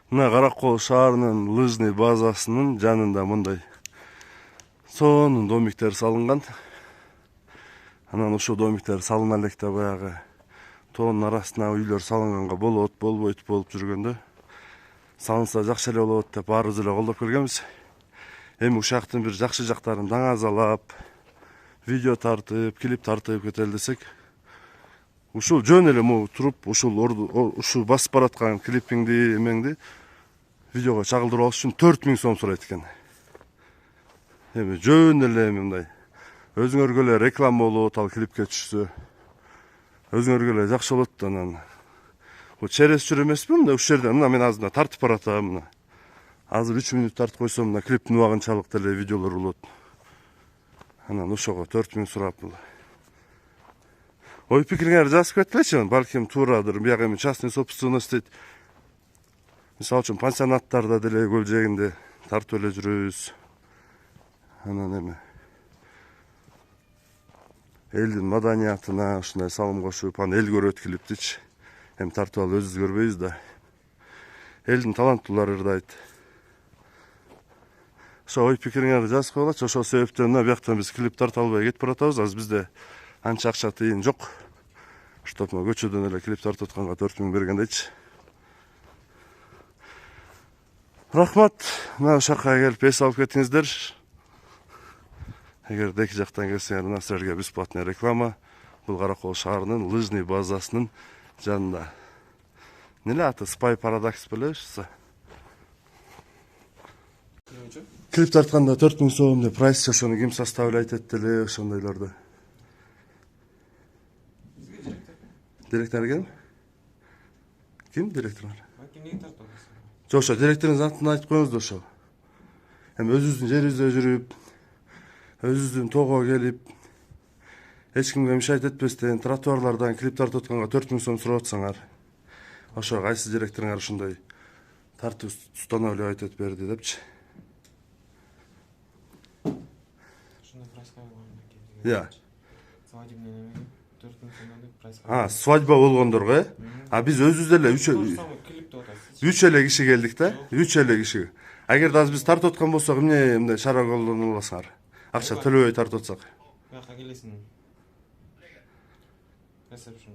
Мына Каракол шаарынын лыжный базасынын жанында мындай сонун домиктер салынган. Анан ошол домиктер салына электе баягы тоонун арасына үйлөр салынганга болот, болбойт болуп жүргөндө салынса жакшы эле болот деп баарыбыз эле колдоп келгенбиз. Эми ушактын бир жакшы жактарын даңазалап, видео тартып, клип тартып кетели десек, ушул жөн эле могу туруп ушул басып бараткан клипиңди эмеңди видеого чагылдырып алыш үчүн 4000 сом сурайт экен. Эми жөн эле мындай өзүңөргө эле реклама болот, ал клипке түшсө өзүңөргө эле жакшы болот. Анан бул через жүрө эмеспи, мында ушул жерде мына мен азыр тартып баратам, мына азыр 3 мүнөт тартып койсом мына клиптин убагынчалык деле видеолор болот. Анан ошого 4000 сурап, ой пикириңерди жазып кеткилечи, балким туурадыр, бияк эми частный собственность дейт. Мисалы үчүн пансионаттарда деле көл жээгинде тартып эле жүрөбүз. Анан эми элдин маданиятына ушундай салым кошуп, аны эл көрөт клиптичи. Эми тартып алып өзүбүз көрбөйбүз да. Элдин таланттуулары ырдайт. Ошо ой пикириңерди жазып койгулачы. Ошол себептен мына бияктан биз клип тарта албай кетип баратабыз. Азыр бизде анча акча тыйын жок. Чтоб көчөдөн эле клип тартып атканга 4000 бергендейчи. Рахмат, мына ушакка келип эс алып кетиңиздер. Эгер эки жактан келсеңер, мына силерге бесплатный реклама. Бул Каракол шаарынын лыжный базасынын жанында. Неле аты? Spy Paradox белебизби? Клип тартканда 4000 сом деп прайс, ошону ким составляйт этти ошондойлорду. Директор ким? Ким директор? Жок, ошо директоруңуздун атын айтып коюңуз ошол. Эми өзүбүздүн жерибизде жүрүп, өзүбүздүн тоого келип, эч кимге мешайт этпестен тротуарлардан клип тартып атканга 4000 сом сурап атсаңар, ошо кайсы директоруңар ушундай тартып устанавливать этип берди депчи. Я. Свадьба болгондорго, а биз өзүбүз эле 3 эле киши келдик да, 3 эле киши. Эгерде азыр биз тартып аткан болсок, эмне мындай чара колдонуп аласыңар? Акча төлөбөй тартып атсак. Бияка келесиң. Ресепшн.